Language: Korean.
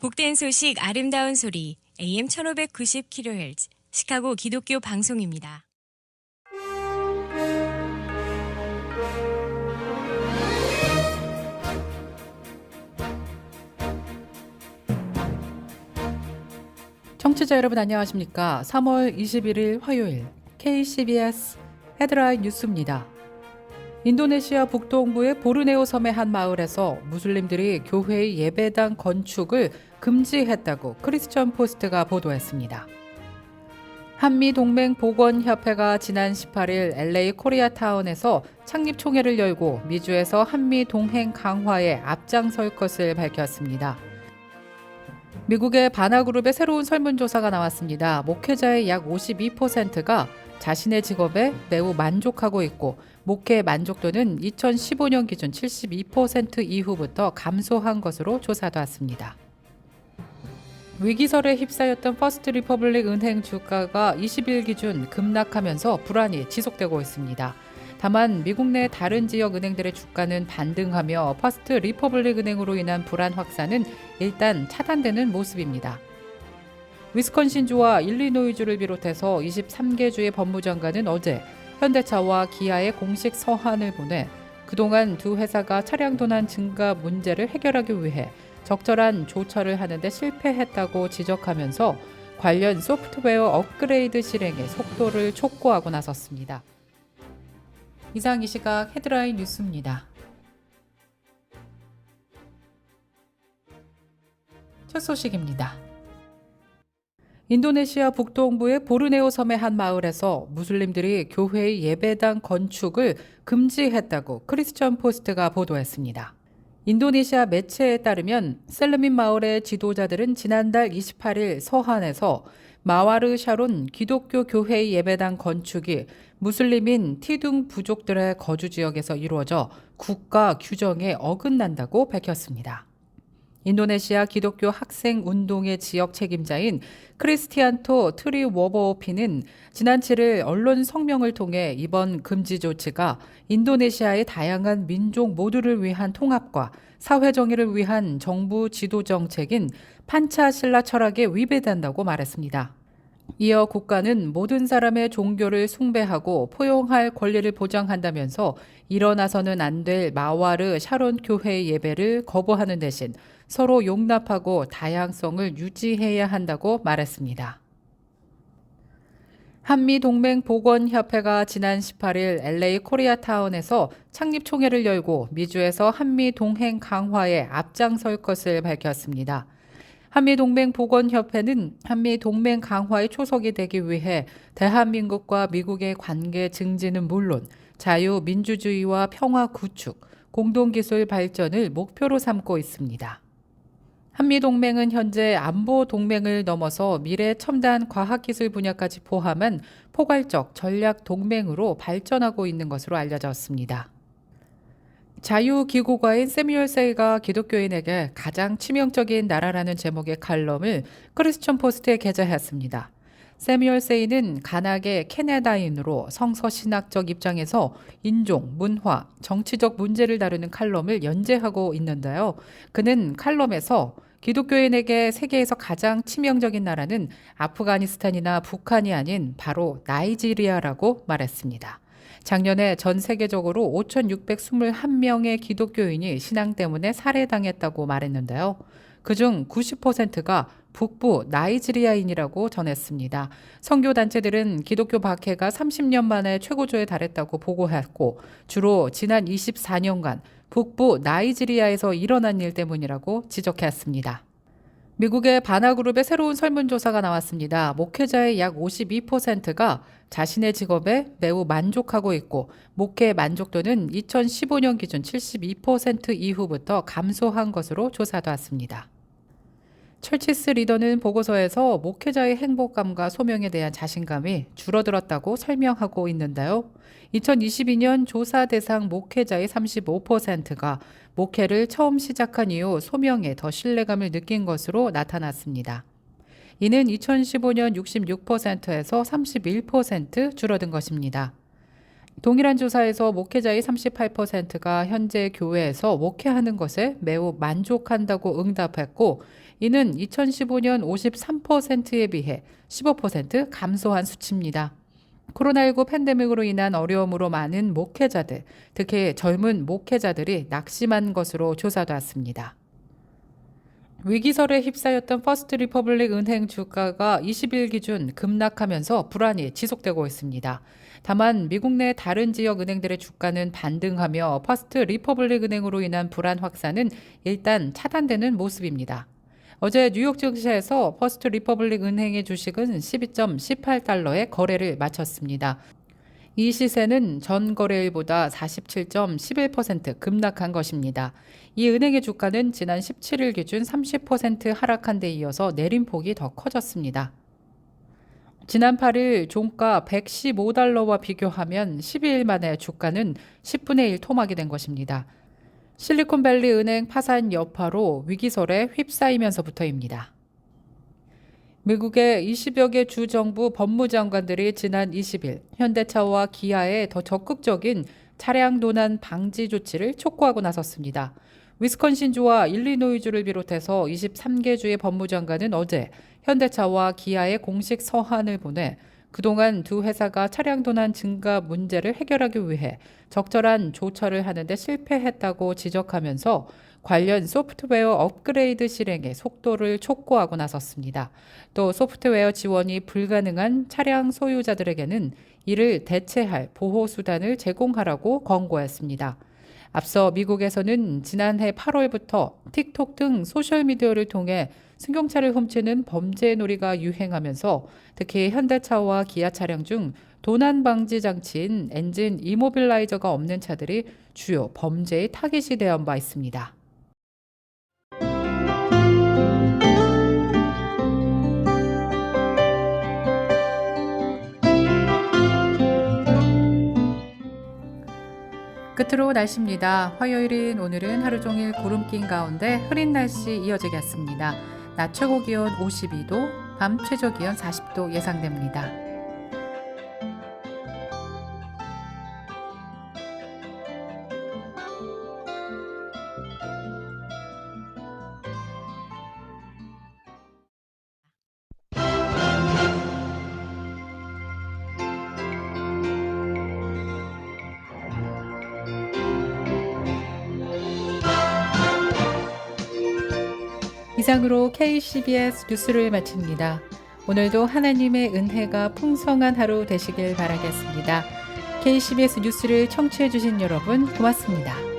복된 소식 아름다운 소리 AM 1590kHz 시카고 기독교 방송입니다. 청취자 여러분 안녕하십니까? 3월 21일 화요일 KCBS 헤드라인 뉴스입니다. 인도네시아 북동부의 보르네오 섬의 한 마을에서 무슬림들이 교회의 예배당 건축을 금지했다고 크리스천 포스트가 보도했습니다. 한미동맹보건협회가 지난 18일 LA 코리아타운에서 창립총회를 열고 미주에서 한미동행 강화에 앞장설 것을 밝혔습니다. 미국의 바나그룹의 새로운 설문조사가 나왔습니다. 목회자의 약 52%가 자신의 직업에 매우 만족하고 있고 목회 만족도는 2015년 기준 72% 이후부터 감소한 것으로 조사됐습니다. 위기설에 휩싸였던 퍼스트 리퍼블릭 은행 주가가 20일 기준 급락하면서 불안이 지속되고 있습니다. 다만 미국 내 다른 지역 은행들의 주가는 반등하며 퍼스트 리퍼블릭 은행으로 인한 불안 확산은 일단 차단되는 모습입니다. 위스콘신주와 일리노이주를 비롯해서 23개 주의 법무장관은 어제 현대차와 기아에 공식 서한을 보내 그동안 두 회사가 차량 도난 증가 문제를 해결하기 위해 적절한 조처를 하는데 실패했다고 지적하면서 관련 소프트웨어 업그레이드 실행의 속도를 촉구하고 나섰습니다. 이상 이 시각 헤드라인 뉴스입니다. 첫 소식입니다. 인도네시아 북동부의 보르네오 섬의 한 마을에서 무슬림들이 교회의 예배당 건축을 금지했다고 크리스천 포스트가 보도했습니다. 인도네시아 매체에 따르면 셀르민 마을의 지도자들은 지난달 28일 서한에서 마와르 샤론 기독교 교회의 예배당 건축이 무슬림인 티둥 부족들의 거주 지역에서 이루어져 국가 규정에 어긋난다고 밝혔습니다. 인도네시아 기독교 학생 운동의 지역 책임자인 크리스티안토 트리워버오피는 지난 7일 언론 성명을 통해 이번 금지 조치가 인도네시아의 다양한 민족 모두를 위한 통합과 사회 정의를 위한 정부 지도 정책인 판차실라 철학에 위배된다고 말했습니다. 이어 국가는 모든 사람의 종교를 숭배하고 포용할 권리를 보장한다면서 일어나서는 안 될 마와르 샤론 교회의 예배를 거부하는 대신 서로 용납하고 다양성을 유지해야 한다고 말했습니다. 한미동맹보건협회가 지난 18일 LA 코리아타운에서 창립총회를 열고 미주에서 한미동행 강화에 앞장설 것을 밝혔습니다. 한미동맹보건협회는 한미동맹 강화의 초석이 되기 위해 대한민국과 미국의 관계 증진은 물론 자유민주주의와 평화 구축, 공동기술 발전을 목표로 삼고 있습니다. 한미동맹은 현재 안보동맹을 넘어서 미래 첨단 과학기술 분야까지 포함한 포괄적 전략 동맹으로 발전하고 있는 것으로 알려졌습니다. 자유기구가인 세뮤얼 세이가 기독교인에게 가장 치명적인 나라라는 제목의 칼럼을 크리스천 포스트에 게재했습니다. 세뮤얼 세이는 간악의 캐나다인으로 성서신학적 입장에서 인종, 문화, 정치적 문제를 다루는 칼럼을 연재하고 있는데요. 그는 칼럼에서 기독교인에게 세계에서 가장 치명적인 나라는 아프가니스탄이나 북한이 아닌 바로 나이지리아라고 말했습니다. 작년에 전 세계적으로 5,621명의 기독교인이 신앙 때문에 살해당했다고 말했는데요. 그중 90%가 북부 나이지리아인이라고 전했습니다. 선교단체들은 기독교 박해가 30년 만에 최고조에 달했다고 보고했고 주로 지난 24년간 북부 나이지리아에서 일어난 일 때문이라고 지적했습니다. 미국의 바나그룹의 새로운 설문조사가 나왔습니다. 목회자의 약 52%가 자신의 직업에 매우 만족하고 있고 목회 만족도는 2015년 기준 72% 이후부터 감소한 것으로 조사됐습니다. 철치스 리더는 보고서에서 목회자의 행복감과 소명에 대한 자신감이 줄어들었다고 설명하고 있는데요. 2022년 조사 대상 목회자의 35%가 목회를 처음 시작한 이후 소명에 더 신뢰감을 느낀 것으로 나타났습니다. 이는 2015년 66%에서 31% 줄어든 것입니다. 동일한 조사에서 목회자의 38%가 현재 교회에서 목회하는 것에 매우 만족한다고 응답했고 이는 2015년 53%에 비해 15% 감소한 수치입니다. 코로나19 팬데믹으로 인한 어려움으로 많은 목회자들, 특히 젊은 목회자들이 낙심한 것으로 조사됐습니다. 위기설에 휩싸였던 퍼스트 리퍼블릭 은행 주가가 20일 기준 급락하면서 불안이 지속되고 있습니다. 다만 미국 내 다른 지역 은행들의 주가는 반등하며 퍼스트 리퍼블릭 은행으로 인한 불안 확산은 일단 차단되는 모습입니다. 어제 뉴욕 증시에서 퍼스트 리퍼블릭 은행의 주식은 12.18달러에 거래를 마쳤습니다. 이 시세는 전 거래일보다 47.11% 급락한 것입니다. 이 은행의 주가는 지난 17일 기준 30% 하락한 데 이어서 내림폭이 더 커졌습니다. 지난 8일 종가 115달러와 비교하면 12일 만에 주가는 10분의 1 토막이 된 것입니다. 실리콘밸리 은행 파산 여파로 위기설에 휩싸이면서부터입니다. 미국의 20여 개 주정부 법무장관들이 지난 20일 현대차와 기아에 더 적극적인 차량 도난 방지 조치를 촉구하고 나섰습니다. 위스콘신주와 일리노이주를 비롯해서 23개 주의 법무장관은 어제 현대차와 기아에 공식 서한을 보내 그동안 두 회사가 차량 도난 증가 문제를 해결하기 위해 적절한 조처를 하는데 실패했다고 지적하면서 관련 소프트웨어 업그레이드 실행의 속도를 촉구하고 나섰습니다. 또 소프트웨어 지원이 불가능한 차량 소유자들에게는 이를 대체할 보호수단을 제공하라고 권고했습니다. 앞서 미국에서는 지난해 8월부터 틱톡 등 소셜미디어를 통해 승용차를 훔치는 범죄 놀이가 유행하면서 특히 현대차와 기아 차량 중 도난 방지 장치인 엔진 이모빌라이저가 없는 차들이 주요 범죄의 타깃이 되어 바 있습니다. 끝으로 날씨입니다. 화요일인 오늘은 하루 종일 구름 낀 가운데 흐린 날씨 이어지겠습니다. 낮 최고 기온 52도, 밤 최저 기온 40도 예상됩니다. 이상으로 KCBS 뉴스를 마칩니다. 오늘도 하나님의 은혜가 풍성한 하루 되시길 바라겠습니다. KCBS 뉴스를 청취해 주신 여러분 고맙습니다.